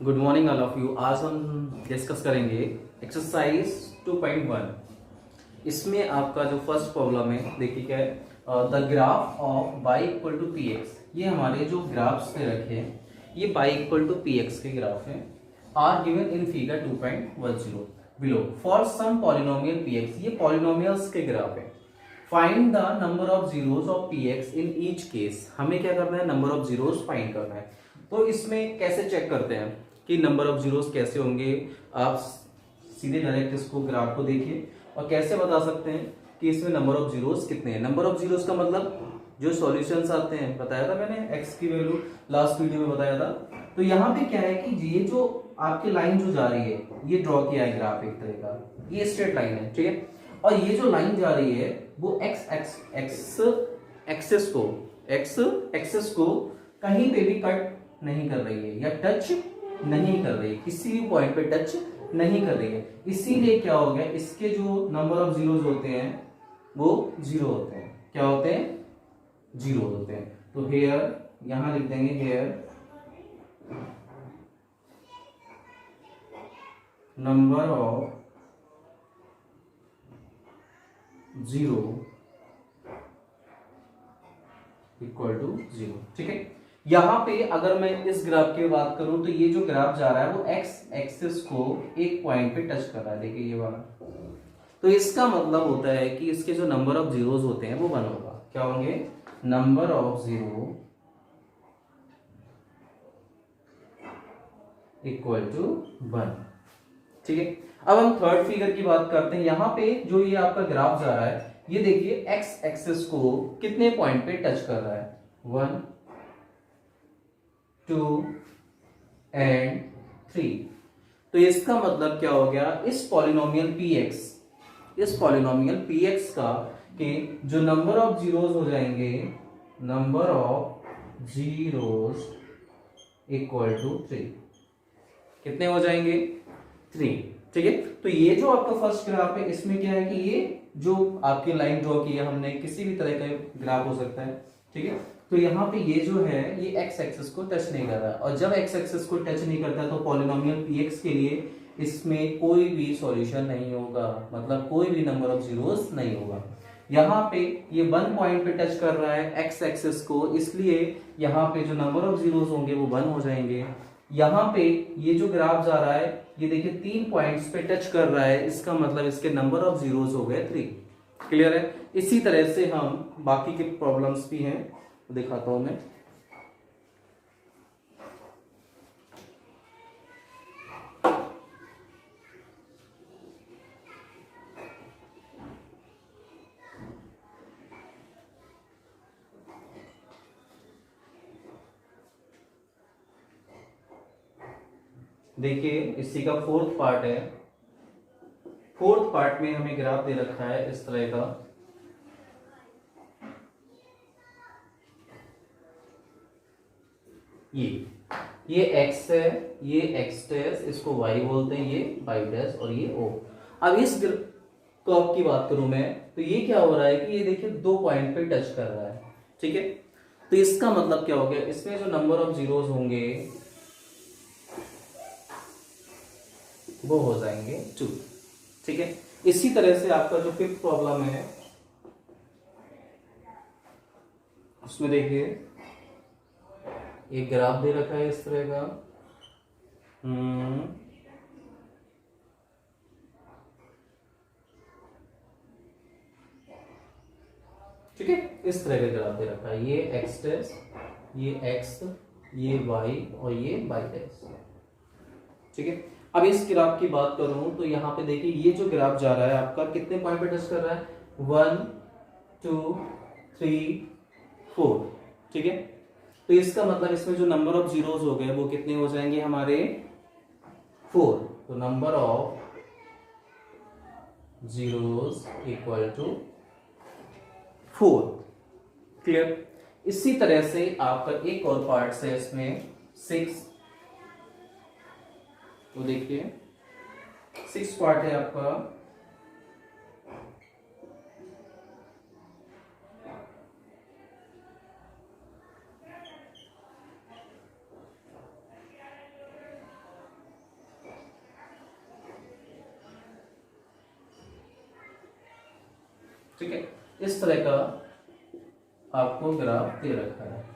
Good morning all of you. आज हम discuss करेंगे एक्सरसाइज 2.1। इसमें आपका जो फर्स्ट प्रॉब्लम है, देखिए क्या है, the graph of y equal to P X. ये हमारे जो ग्राफ्स दे रखे हैं, ये y equal to P X के ग्राफ हैं, are given in figure 2.10 below for some polynomial P X. ये पॉलिनोमियल्स के ग्राफ है। Find the number of zeros of P X in each case. हमें क्या करना है, नंबर ऑफ जीरोस फाइंड करना है। तो इसमें कैसे चेक करते हैं कि नंबर ऑफ जीरोस कैसे होंगे। आप सीधे डायरेक्ट इसको ग्राफ को देखिए और कैसे बता सकते हैं कि इसमें नंबर ऑफ जीरोस कितने हैं। नंबर ऑफ जीरोस का मतलब जो सॉल्यूशंस आते हैं, बताया था मैंने एक्स की वैल्यू लास्ट वीडियो में बताया था। तो यहाँ पे क्या है कि ये जो आपकी लाइन जो जा रही है, ये ड्रॉ किया है ग्राफ एक तरह का, ये स्ट्रेट लाइन है, ठीक है। और ये जो लाइन जा रही है वो एक्स एक्सेस को कहीं पे भी कट नहीं कर रही है या टच नहीं कर रही है, किसी भी पॉइंट पे टच नहीं कर रही है। इसीलिए क्या हो गया, इसके जो नंबर ऑफ जीरोस होते हैं वो जीरो होते हैं। क्या होते हैं? जीरो होते हैं। तो हेयर यहां लिख देंगे, here number of zero equal to zero, ठीक है। यहां पे अगर मैं इस ग्राफ की बात करूं तो ये जो ग्राफ जा रहा है वो एक्स एक्सिस को एक पॉइंट पे टच कर रहा है, देखिए ये वाला। तो इसका मतलब होता है कि इसके जो नंबर ऑफ जीरोस होते हैं वो 1 होगा। क्या होंगे? Number of zero equal to 1, ठीक है। अब हम थर्ड फिगर की बात करते हैं। यहां पे जो ये आपका ग्राफ जा रहा है, ये देखिए एक्स एक्सिस को कितने पॉइंट पे टच कर रहा है, 1 2 एंड 3। तो इसका मतलब क्या हो गया, इस पॉलिनोमियल पी एक्स का कि जो नंबर ऑफ जीरोस हो जाएंगे, number of zeros equal to 3। कितने हो जाएंगे? 3, ठीक है। तो ये जो आपका फर्स्ट ग्राफ है, इसमें क्या है कि ये जो आपकी लाइन ड्रॉ की है हमने, किसी भी तरह का ग्राफ हो सकता है, ठीक है। तो यहाँ पे ये जो है ये एक्स एक्सिस को टच नहीं कर रहा है, और जब एक्स एक्सिस को टच नहीं करता तो पॉलिनोमियल पी एक्स के लिए इसमें कोई भी सॉल्यूशन नहीं होगा, मतलब कोई भी नंबर ऑफ जीरोस नहीं होगा। यहाँ पे ये 1 पॉइंट पे टच कर रहा है एक्स एक्सिस को, इसलिए यहाँ पे जो नंबर ऑफ जीरोस होंगे वो 1 हो जाएंगे। यहाँ पे ये जो ग्राफ जा रहा है, ये देखिए 3 पॉइंट्स पे टच कर रहा है, इसका मतलब इसके नंबर ऑफ जीरोस हो गए 3। क्लियर है? इसी तरह से हम बाकी के प्रॉब्लम्स भी हैं, दिखाता हूं मैं। देखिए इसी का फोर्थ पार्ट है। फोर्थ पार्ट में हमें ग्राफ दे रखा है इस तरह का। ये x है, ये x डैश, इसको y बोलते हैं, ये y डैश और ये o। अब इस कर्व की बात करूं मैं, तो ये क्या हो रहा है कि ये देखिए 2 पॉइंट पे टच कर रहा है, ठीक है। तो इसका मतलब क्या हो गया, इसमें जो नंबर ऑफ जीरोस होंगे वो हो जाएंगे 2, ठीक है। इसी तरह से आपका जो फिफ्थ प्रॉब्लम है उसमें देखिए एक ग्राफ दे रखा है इस तरह का। ठीक है, इस तरह का ग्राफ दे रखा है। ये एक्स डैश, ये एक्स, ये वाई और ये वाई डैश, ठीक है। अब इस ग्राफ की बात करूं तो यहाँ पे देखिए ये जो ग्राफ जा रहा है आपका कितने पॉइंट पे टच कर रहा है, 1 2 3 4, ठीक है। तो इसका मतलब इसमें जो नंबर ऑफ जीरोस हो गए वो कितने हो जाएंगे हमारे, 4। तो number of zeros equal to 4। Clear? इसी तरह से आपका एक और पार्ट है इसमें 6। तो देखिए 6 पार्ट है आपका। ठीक है, इस तरह का आपको ग्राफ दे रखा है।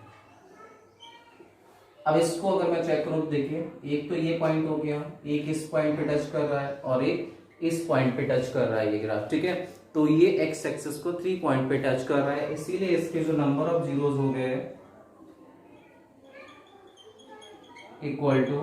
अब इसको अगर मैं चेक करूं तो देखिए, एक तो ये पॉइंट हो गया, एक इस पॉइंट पे टच कर रहा है और एक इस पॉइंट पे टच कर रहा है ये ग्राफ। ठीक है, तो ये एक्स एक्सिस को 3 पॉइंट पे टच कर रहा है, इसीलिए इसके जो नंबर ऑफ जीरोस हो गए इक्वल टू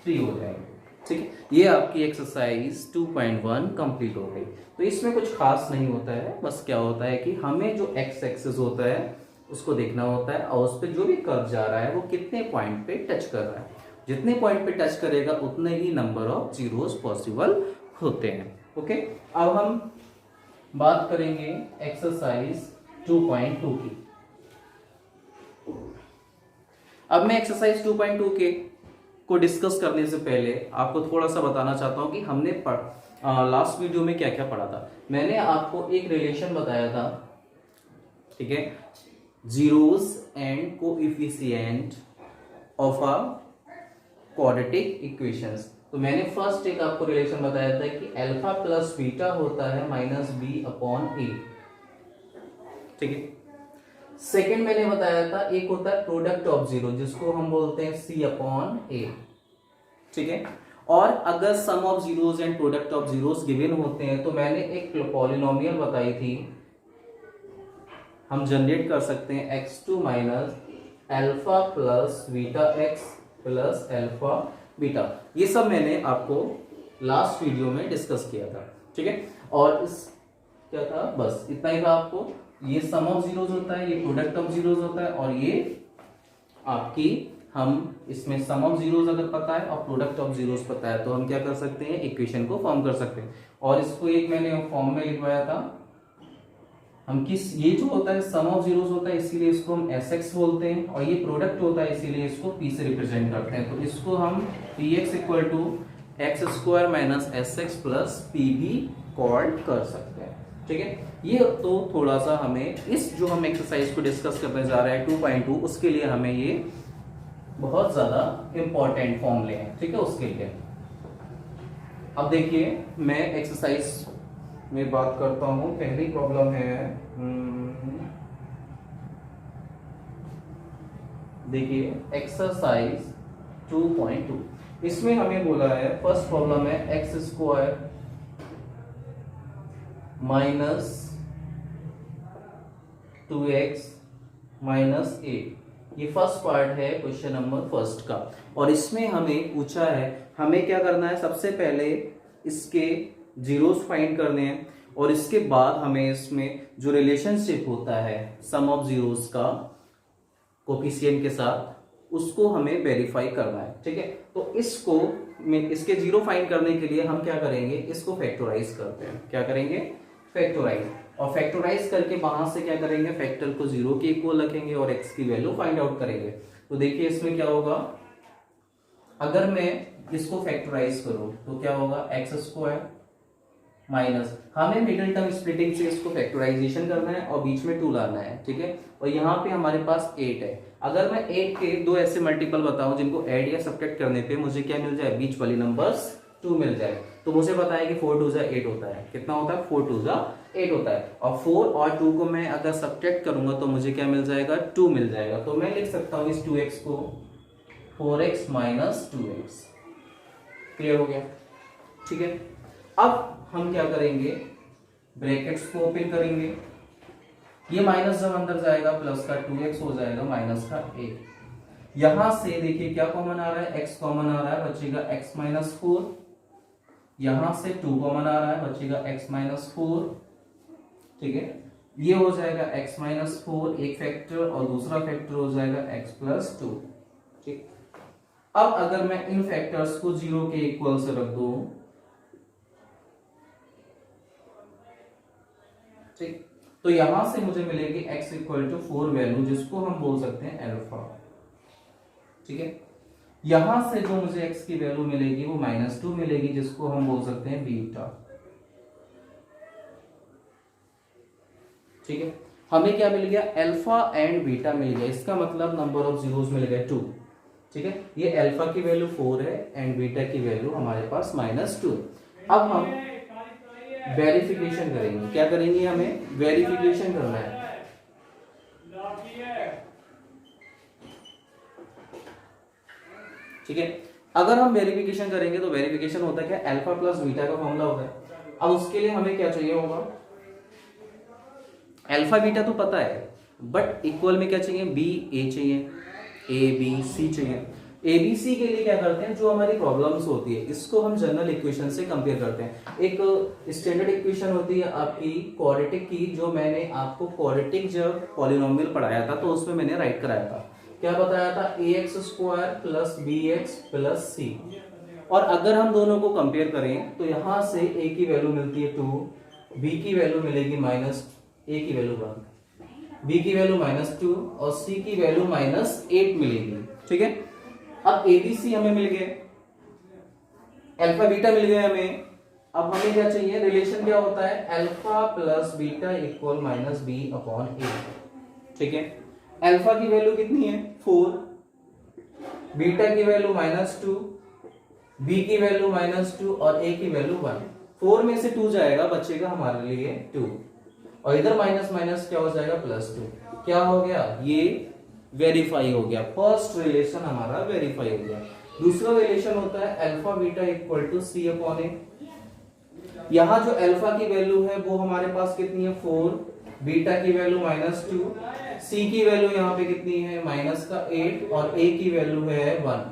3 हो जाएंगे। ठीक है, ये आपकी एक्सरसाइज 2.1 कंप्लीट हो गई। तो इसमें कुछ खास नहीं होता है, बस क्या होता है कि हमें जो एक्स एक्सिस होता है उसको देखना होता है और उस पर जो भी कर्व जा रहा है वो कितने पॉइंट पे टच कर रहा है। जितने पॉइंट पे टच करेगा उतने ही नंबर ऑफ जीरोस पॉसिबल होते हैं। ओके, अब हम बात करेंगे एक्सरसाइज 2.2 की। अब मैं एक्सरसाइज 2.2 के को डिस्कस करने से पहले आपको थोड़ा सा बताना चाहता हूं कि हमने लास्ट वीडियो में क्या क्या पढ़ा था। मैंने आपको एक रिलेशन बताया था, ठीक है, zeros and coefficient of a quadratic equations. तो मैंने फर्स्ट एक आपको रिलेशन बताया था कि अल्फा प्लस बीटा होता है माइनस बी अपॉन ए। ठीक है, सेकेंड मैंने बताया था एक होता है प्रोडक्ट ऑफ जीरो, जिसको हम बोलते हैं सी अपॉन ए। ठीक है, और अगर sum of zeros and product of zeros given होते हैं तो मैंने एक पॉलिनोमियल बताई थी, हम जनरेट कर सकते हैं x2 minus alpha plus beta x plus alpha beta. ये सब मैंने आपको लास्ट वीडियो में डिस्कस किया था। ठीक है, और इस क्या था, बस इतना ही था आपको। ये सम ऑफ जीरोस होता है, ये प्रोडक्ट ऑफ जीरोस होता है, और ये आपकी हम इसमें सम ऑफ जीरोस अगर पता है और प्रोडक्ट ऑफ जीरोस पता है तो हम क्या कर सकते हैं, इक्वेशन को फॉर्म कर सकते हैं। और इसको एक मैंने फॉर्म में लिखवाया था, हम किस, ये जो होता है सम ऑफ जीरोस होता है इसीलिए इसको हम Sx बोलते हैं, और ये प्रोडक्ट होता है इसीलिए इसको P से रिप्रेजेंट करते हैं। तो इसको हम Px equal to X square minus Sx plus P भी कॉल्ड कर सकते हैं। ठीक है, ये तो थोड़ा सा हमें इस जो हम एक्सरसाइज को डिस्कस करने जा रहे हैं 2.2, उसके लिए हमें ये बहुत ज्यादा इंपॉर्टेंट फॉर्मूले हैं। ठीक है, उसके लिए अब देखिए मैं एक्सरसाइज में बात करता हूं। पहली प्रॉब्लम है, देखिए एक्सरसाइज 2.2, इसमें हमें बोला है, फर्स्ट प्रॉब्लम है x square minus 2x minus 8। ये फर्स्ट पार्ट है क्वेश्चन नंबर फर्स्ट का, और इसमें हमें पूछा है हमें क्या करना है, सबसे पहले इसके जीरोस फाइंड करने हैं और इसके बाद हमें इसमें जो रिलेशनशिप होता है सम ऑफ जीरोस का कोफिशिएंट के साथ उसको हमें वेरीफाई करना है। ठीक है, तो इसको इसके जीरो फाइंड करने के लिए हम क्या करेंगे, इसको फैक्टराइज करते हैं। क्या करेंगे, फैक्टराइज, और फैक्टराइज करके वहां से क्या करेंगे, फैक्टर को जीरो के इक्वल रखेंगे और एक्स की वैल्यू फाइंड आउट करेंगे। तो देखिए इसमें क्या होगा, अगर मैं इसको फैक्टराइज करूं तो क्या होगा, एक्स स्क्वायर माइनस, हमें मिडिल टर्म स्प्लिटिंग से इसको फैक्टराइजेशन करना है और बीच में 2 लाना है। ठीक है, और यहाँ पे हमारे पास 8 है। अगर मैं 8 के 2 ऐसे मल्टीपल बताऊं जिनको ऐड या सब्ट्रैक्ट करने पे मुझे क्या मिल जाए, बीच वाली नंबर्स 2 मिल जाए, तो मुझे पता है कि 4 2 8 होता है। कितना होता है, 4 2 8 होता है, और 4 और 2 को मैं अगर सब्ट्रैक्ट करूंगा तो मुझे क्या मिल जाएगा, 2 मिल जाएगा। तो मैं लिख सकता हूं इस 2x को 4x माइनस 2x। क्लियर हो गया। ठीक है, अब हम क्या करेंगे, ब्रैकेट्स को ओपन करेंगे, ये माइनस जब अंदर जाएगा प्लस का 2x हो जाएगा माइनस का 8। यहां से देखिए क्या कॉमन आ रहा है, x कॉमन आ रहा है, बचेगा x माइनस 4। यहां से 2 कॉमन आ रहा है, बचेगा x माइनस 4। ठीक है, ये हो जाएगा x माइनस 4 एक फैक्टर, और दूसरा फैक्टर हो जाएगा x प्लस 2। ठीक, अब अगर मैं इन फैक्टर्स को जीरो के इक्वल से रख दूं, ठीक, तो यहां से मुझे मिलेगी x इक्वल टू 4 वैल्यू, जिसको हम बोल सकते हैं अल्फा। ठीक है, यहां से जो मुझे x की वैल्यू मिलेगी वो -2 मिलेगी, जिसको हम बोल सकते हैं बीटा। ठीक है, हमें क्या मिल गया, अल्फा एंड बीटा मिल गया, इसका मतलब नंबर ऑफ जीरोस मिल गए 2। ठीक है, ये अल्फा की वैल्यू 4 है एंड बीटा की वैल्यू हमारे पास -2। अब हम वेरिफिकेशन करेंगे। क्या करेंगे, हमें वेरिफिकेशन करना है। ठीक है, अगर हम वेरिफिकेशन करेंगे तो वेरिफिकेशन होता है क्या, अल्फा प्लस बीटा का फॉर्मूला होता है। अब उसके लिए हमें क्या चाहिए होगा, अल्फा बीटा तो पता है, बट इक्वल में क्या चाहिए, बी ए चाहिए, ए बी सी चाहिए। ए बी सी के लिए क्या करते हैं, जो हमारी प्रॉब्लम्स होती है इसको हम जनरल इक्वेशन से कंपेयर करते हैं। एक स्टैंडर्ड इक्वेशन होती है आपकी क्वाड्रेटिक की, जो मैंने आपको क्वाड्रेटिक जब पॉलिनोमियल पढ़ाया था तो उसमें मैंने राइट कराया था। क्या बताया था, a x square plus b x plus c. और अगर हम दोनों को कंपेयर करें तो यहां से ए की वैल्यू मिलती है 2, बी की वैल्यू मिलेगी माइनस, ए की वैल्यू 1, बी की वैल्यू -2 और सी की वैल्यू -8 मिलेगी। ठीक है, अब एबीसी हमें मिल गए, अल्फा बीटा मिल गया हमें। अब हमें क्या चाहिए, रिलेशन क्या होता है, alpha plus beta equal -b upon a. ठीक है, अल्फा की वैल्यू कितनी है 4, बीटा की वैल्यू -2, बी की वैल्यू -2 और ए की वैल्यू 1। 4 में से 2 जाएगा, बचेगा हमारे लिए 2 और इधर माइनस माइनस क्या हो जाएगा, +2। क्या हो गया, ये वेरीफाई हो गया। फर्स्ट रिलेशन हमारा वेरीफाई हो गया। दूसरा रिलेशन होता है alpha beta equal to c upon a. यहां जो अल्फा की वैल्यू है वो हमारे पास कितनी है 4, बीटा की वैल्यू -2, सी की वैल्यू यहाँ पे कितनी है -8 और ए की वैल्यू है 1।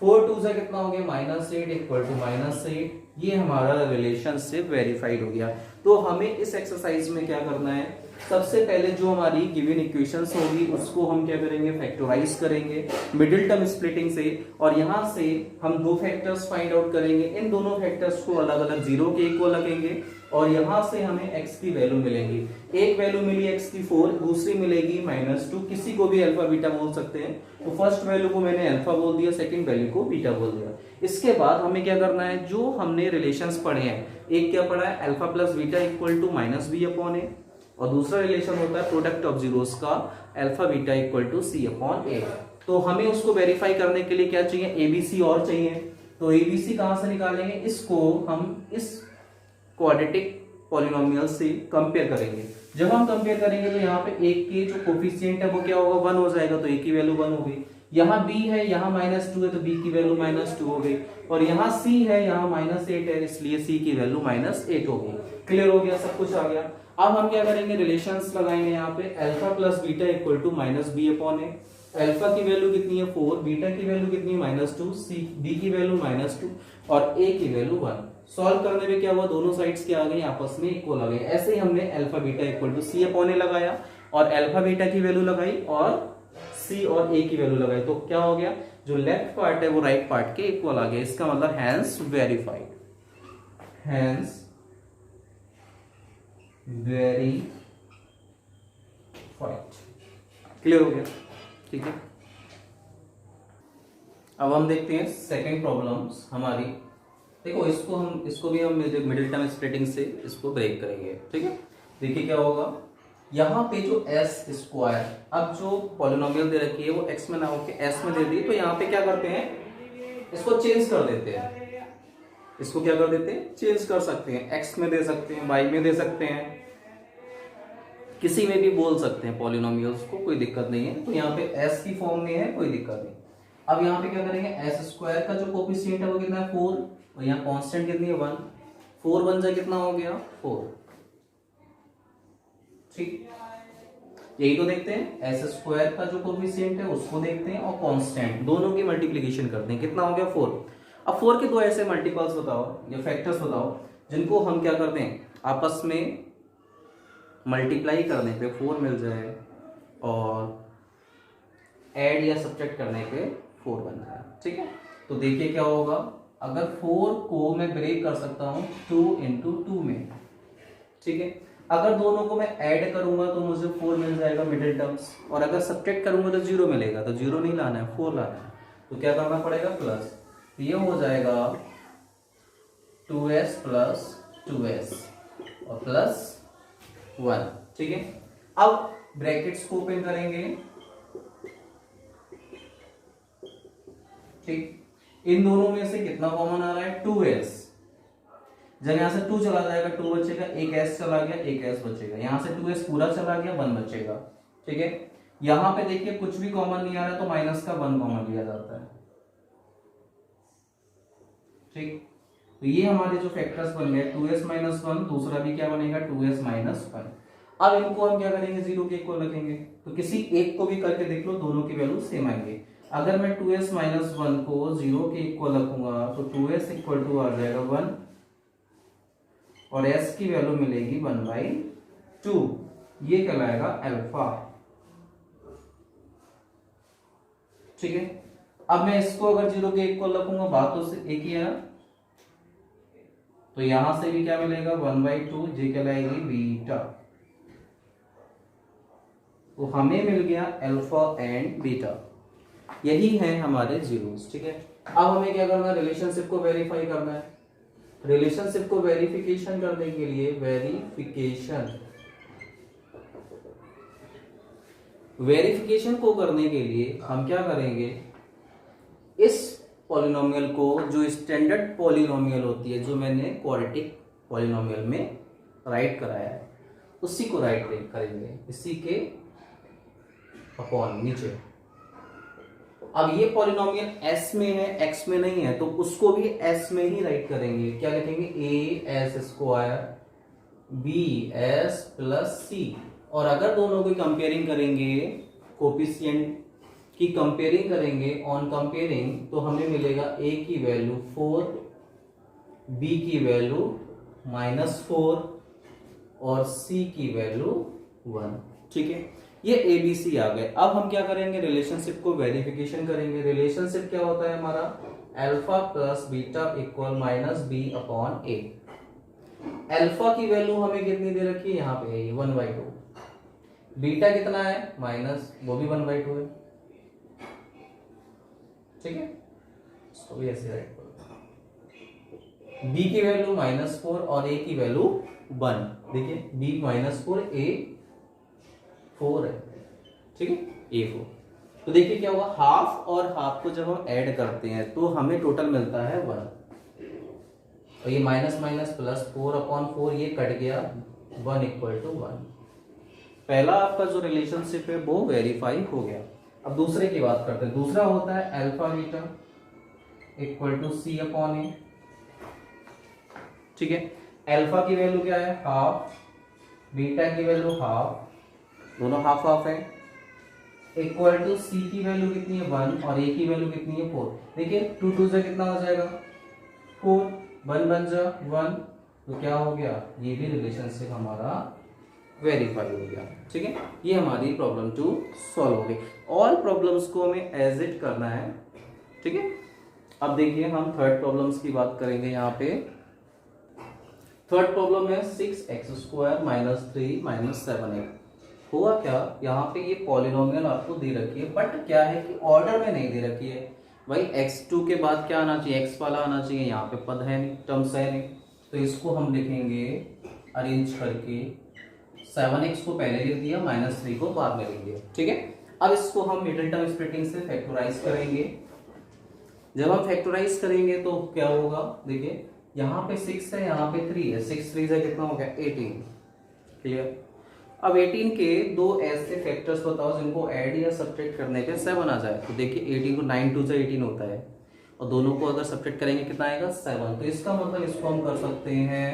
4 2 से कितना हो गया -8 इक्वल टू -8। ये हमारा रिलेशनशिप वेरीफाइड हो गया। तो हमें इस एक्सरसाइज में क्या करना है, सबसे पहले जो हमारी गिवन इक्वेशंस होगी उसको हम क्या करेंगे, फैक्टराइज करेंगे मिडिल टर्म स्प्लिटिंग से, और यहां से हम दो फैक्टर्स फाइंड आउट करेंगे। इन दोनों फैक्टर्स को अलग अलग 0 के इक्वल रखेंगे और यहां से हमें x की वैल्यू मिलेंगी। एक वैल्यू मिली x की 4, दूसरी मिलेगी -2। किसी को भी अल्फा बीटा बोल सकते हैं, तो फर्स्ट वैल्यू को मैंने अल्फा बोल दिया, सेकंड वैल्यू को बीटा बोल दिया। इसके बाद हमें क्या करना है, जो हमने रिलेशंस पढ़े हैं, एक क्या पढ़ा है, alpha plus beta equal to -b upon a, और दूसरा रिलेशन होता है प्रोडक्ट ऑफ जीरोस का, alpha beta equal to c upon a. तो हमें उसको वेरीफाई करने के लिए क्या चाहिए, एबीसी और चाहिए। तो एबीसी कहां से निकालेंगे, इसको हम इस क्वाड्रेटिक पॉलिनोमियल से कंपेयर करेंगे। जब हम कंपेयर करेंगे तो यहाँ पे एक के जो कोफिशिएंट है वो क्या होगा, 1 हो जाएगा, तो ए की वैल्यू 1 हो गई। यहाँ b है, यहाँ -2 है, तो b की वैल्यू -2 हो गई। और यहाँ c है, यहाँ -8 है, इसलिए c की वैल्यू -8 हो गई। क्लियर हो गया, सब कुछ आ गया। अब हम क्या करेंगे, रिलेशंस लगाएंगे यहाँ पे, alpha plus beta equal to -b upon A. Alpha की वैल्यू कितनी है 4, बीटा की वैल्यू कितनी है -2, सी बी की वैल्यू -2 और ए की वैल्यू 1। सॉल्व करने में क्या हुआ, दोनों साइड्स क्या आ गई, आपस में इक्वल आ गई। ऐसे ही हमने alpha beta equal to c upon a लगाया और अल्फा बीटा की वैल्यू लगाई और सी और ए की वैल्यू लगाई, तो क्या हो गया, जो लेफ्ट पार्ट है वो राइट पार्ट के इक्वल आ गया। इसका मतलब hence verified, hence verified. Clear हो गया, ठीक है। अब हम देखते हैं सेकंड प्रॉब्लम्स हमारी। देखो इसको भी हम मिडिल टर्म स्प्लिटिंग से इसको ब्रेक करेंगे। ठीक है, देखिए क्या होगा, यहाँ पे जो एस स्क्वायर, अब जो पॉलिनोमियल दे रखी है वो एक्स में ना होकर एस में दे दी, तो यहाँ पे क्या करते हैं, इसको चेंज कर देते हैं। इसको क्या कर देते हैं, चेंज कर सकते हैं, एक्स में दे सकते हैं, वाई में दे सकते हैं, किसी में भी बोल सकते हैं पॉलिनोमियल्स को, कोई दिक्कत नहीं है। तो यहाँ पे एस की फॉर्म में है, कोई दिक्कत नहीं। अब यहाँ पे क्या करेंगे, एस स्क्वायर का जो कोफिशिएंट है वो कितना है 4 और यहाँ कांस्टेंट कितनी है 1। 4 बन जाए कितना हो गया 4। ठीक, यही तो देखते हैं, एस स्क्वायर का जो कोफिशिएंट है उसको देखते हैं और कांस्टेंट दोनों की मल्टीप्लिकेशन करते हैं, कितना हो गया 4। अब 4 के दो ऐसे मल्टीपल्स बताओ या फैक्टर्स बताओ जिनको हम क्या करते हैं, आपस में मल्टीप्लाई करने पे 4 मिल जाए और ऐड या सब्ट्रैक्ट करने पे 4 बन जाए। ठीक है, तो देखिए क्या होगा, अगर 4 को मैं ब्रेक कर सकता हूं 2 into 2 में। ठीक है, अगर दोनों को मैं ऐड करूंगा तो मुझे 4 मिल जाएगा मिडिल टर्म्स, और अगर सब्ट्रैक्ट करूंगा तो 0 मिलेगा, तो 0 नहीं लाना है, 4 लाना है। तो क्या करना पड़ेगा, प्लस, तो ये हो जाएगा 2s प्लस 2s और प्लस 1। ठीक है, अब ब्रैकेट्स को ओपन करेंगे। ठीक, इन दोनों में से कितना कॉमन आ रहा है 2s, जब यहाँ से 2 चला जाएगा 2 बचेगा, एक s चला गया एक s बचेगा, यहाँ से 2s पूरा चला गया 1 बचेगा। ठीक है, यहाँ पे देखिए कुछ भी कॉमन नहीं आ रहा तो माइनस का 1 कॉमन लिया जाता है। ठीक, तो ये हमारे जो फैक्टर्स बन गए 2s माइनस 1, दूसरा भी क्या बनेगा 2s माइनस 1। अब इनको हम क्या करेंगे, 0 के इक्वल रखेंगे, तो किसी एक को भी करके देख लो, दोनों की वैल्यू सेम आएंगे। अगर मैं 2s माइनस 1 को 0 के इक्वल रखूंगा तो 2s इक्वल टू आ जाएगा 1 और s की वैल्यू मिलेगी 1/2, ये कहलाएगा अल्फा। ठीक है, अब मैं इसको अगर 0 के इक्वल रखूंगा बात तो एक ही है ना, तो यहां से भी क्या मिलेगा 1/2, ये कहलाएगी बीटा। तो हमें मिल गया अल्फा एंड बीटा, यही है हमारे जीरोस। ठीक है, अब हमें क्या करना है, रिलेशनशिप को वेरीफाई करना है। रिलेशनशिप को वेरिफिकेशन करने के लिए वेरिफिकेशन को करने के लिए हम क्या करेंगे, इस पॉलिनोमियल को, जो स्टैंडर्ड पॉलिनोमियल होती है, जो मैंने क्वाड्रेटिक पॉलिनोमियल में राइट कराया है, उसी को राइट करेंगे, इसी के अपॉन नीचे। अब ये पॉलिनोमियल s में है x में नहीं है, तो उसको भी s में ही राइट करेंगे। क्या लिखेंगे, a(s²) bs प्लस c, और अगर दोनों की कंपेयरिंग करेंगे, कोफिशिएंट की कंपेयरिंग करेंगे, ऑन कंपेयरिंग, तो हमें मिलेगा a की वैल्यू 4, b की वैल्यू -4 और c की वैल्यू 1। ठीक है, ये ABC आ गए। अब हम क्या करेंगे, रिलेशनशिप को वेरिफिकेशन करेंगे। रिलेशनशिप क्या होता है हमारा, alpha plus beta equal -b/a। Alpha की वैल्यू हमें कितनी दे रखी है, यहाँ पे है 1/2। बीटा कितना है माइनस, वो भी 1/2 है। ठीक है, इसको भी ऐसे राइट करो। b की वैल्यू -4 और a की वैल्यू 1। देखिए b -4 a 4 है। ठीक है, a4। तो देखिए क्या होगा, हाफ और हाफ को जब हम ऐड करते हैं तो हमें टोटल मिलता है 1, और ये माइनस माइनस प्लस 4/4, ये कट गया 1 = 1। पहला आपका जो रिलेशनशिप है वो वेरीफाई हो गया। अब दूसरे की बात करते हैं। दूसरा होता है अल्फा बीटा = c/a। ठीक है, अल्फा की वैल्यू क्या है, हाफ, बीटा की वैल्यू हाफ, दोनों हाफ हाफ है, इक्वल टू c की वैल्यू कितनी है 1 और a की वैल्यू कितनी है 4। देखिए 2 2 से कितना हो जाएगा 4, 1 बन जा 1, तो क्या हो गया, ये भी रिलेशनशिप हमारा वेरीफाई हो गया। ठीक है, ये हमारी प्रॉब्लम 2 सॉल्व हो गई। ऑल प्रॉब्लम्स को हमें एज इट करना है। ठीक है, अब देखिए हम थर्ड प्रॉब्लम्स की बात करेंगे। यहाँ पे थर्ड प्रॉब्लम है 6x² - 3 - 7x। हुआ क्या, यहाँ पे ये पॉलिनोमियल आपको दे रखी है, बट क्या है कि ऑर्डर में नहीं दे रखी है। भाई x2 के बाद क्या आना चाहिए, x वाला आना चाहिए, यहाँ पे पद है नहीं, टर्म्स है नहीं, तो इसको हम लिखेंगे अरेंज करके 7x को पहले लिख दिया, -3 को बाद में लिख दिया। ठीक है, अब इसको हम मिडिल टर्म स्प्लिटिंग से फैक्टराइज करेंगे। जब हम फैक्टराइज करेंगे तो क्या होगा, देखिए यहाँ पे 6 है, यहाँ पे 3 है, 6 3 से कितना हो गया 18। क्लियर, अब 18 के दो ऐसे फैक्टर्स बताओ जिनको ऐड या सब्ट्रैक्ट करने पे 7 आ जाए। तो देखिए 18 को 9 2 से 18 होता है, और दोनों को अगर सब्ट्रैक्ट करेंगे कितना आएगा 7। तो इसका मतलब इसको हम कर सकते हैं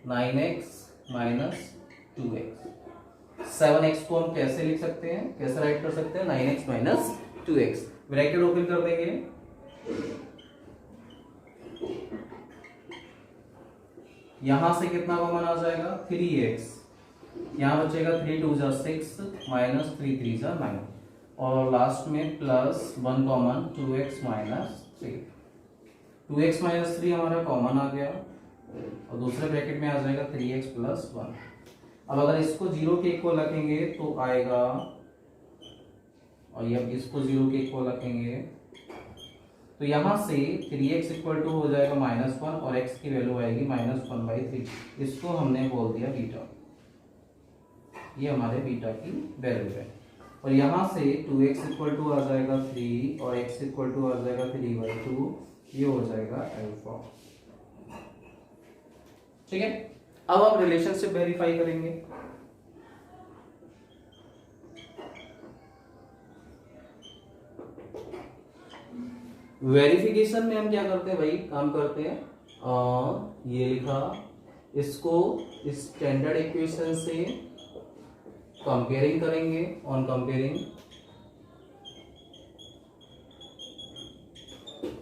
9x - 2x। 7x को हम कैसे लिख सकते हैं, कैसे राइट कर सकते हैं, 9x - 2x। ब्रैकेट ओपन कर देंगे, यहां से कितना कॉमन आ जाएगा 3x, यहाँ बचेगा 3 2 जा 6 -3 3 जा 9, और लास्ट में प्लस 1 कॉमन 2x - 3। 2x - 3 हमारा कॉमन आ गया, और दूसरे ब्रैकेट में आ जाएगा 3x + 1। अब अगर इसको 0 के इक्वल रखेंगे तो आएगा, और ये इसको 0 के इक्वल रखेंगे तो यहां से 3x = हो जाएगा -1, और x की वैल्यू आएगी -1/3। इसको हमने बोल दिया बीटा, ये हमारे बीटा की वैल्यू है। और यहाँ से 2x = आ जाएगा 3 और x = आ जाएगा 3/2, ये हो जाएगा अल्फा। ठीक है, अब आप रिलेशनशिप वेरीफाई करेंगे। वेरिफिकेशन में हम क्या करते हैं भाई, काम करते हैं, ये लिखा, इसको स्टैंडर्ड इक्वेशन से कंपेयरिंग करेंगे, ऑन कंपेयरिंग,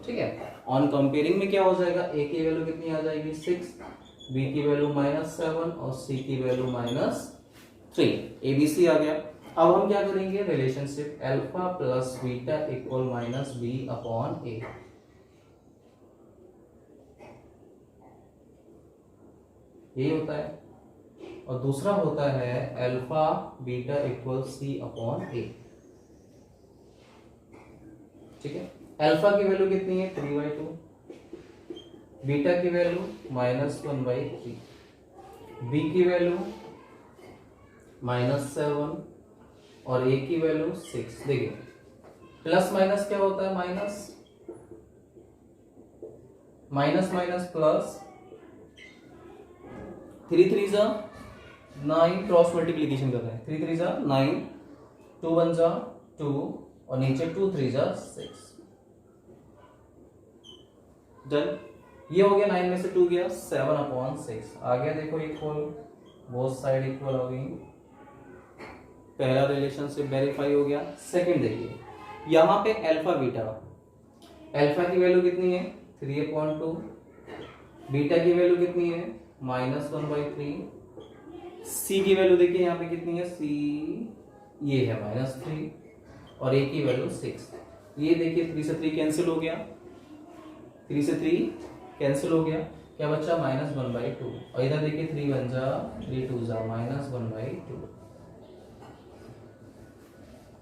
ठीक है। ऑन कंपेयरिंग में क्या हो जाएगा, ए की वैल्यू कितनी आ जाएगी 6, बी की वैल्यू -7 और सी की वैल्यू -3, एबीसी आ गया। अब हम क्या करेंगे, relationship alpha plus beta equal -b upon a. यही होता है, और दूसरा होता है alpha beta equal c upon a, ठीक है। अल्फा की वैल्यू कितनी है 3/2, बीटा की वैल्यू -1/3, बी की वैल्यू -7 और ए की वैल्यू 6। देखिए प्लस माइनस क्या होता है, माइनस माइनस प्लस, 3 3 जा 9, क्रॉस मल्टीप्लीकेशन कर रहे हैं, 3 3 जा 9, 2 1 जा 2 और नीचे 2 3 जा 6। डन, ये हो गया, 9 में से 2 गया, 7/6 आ गया। देखो इक्वल, बोथ साइड इक्वल हो गई, पहला रिलेशनशिप वेरीफाई हो गया। सेकंड देखिए, यहां पे अल्फा बीटा, अल्फा की वैल्यू कितनी है 3/2, बीटा की वैल्यू कितनी है -1/3, सी की वैल्यू देखिए यहाँ पे कितनी है, सी ये है -3 और ए की वैल्यू 6। ये देखिए 3 से 3 कैंसिल हो गया, 3 से 3 कैंसिल हो गया, क्या बचा -1/2, और इधर देखिए 3 1 जा 3 2 जा -1/2।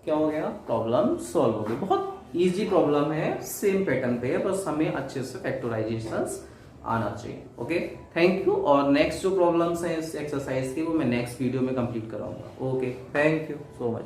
क्या हो गया, प्रॉब्लम सॉल्व हो गई। बहुत इजी प्रॉब्लम है, सेम पैटर्न पे है, बस हमें अच्छे से फैक्टराइजेशंस आना चाहिए। Okay, thank you. और नेक्स्ट जो प्रॉब्लम्स हैं इस एक्सरसाइज की वो मैं नेक्स्ट वीडियो में कंप्लीट कराऊंगा। Okay, thank you so much.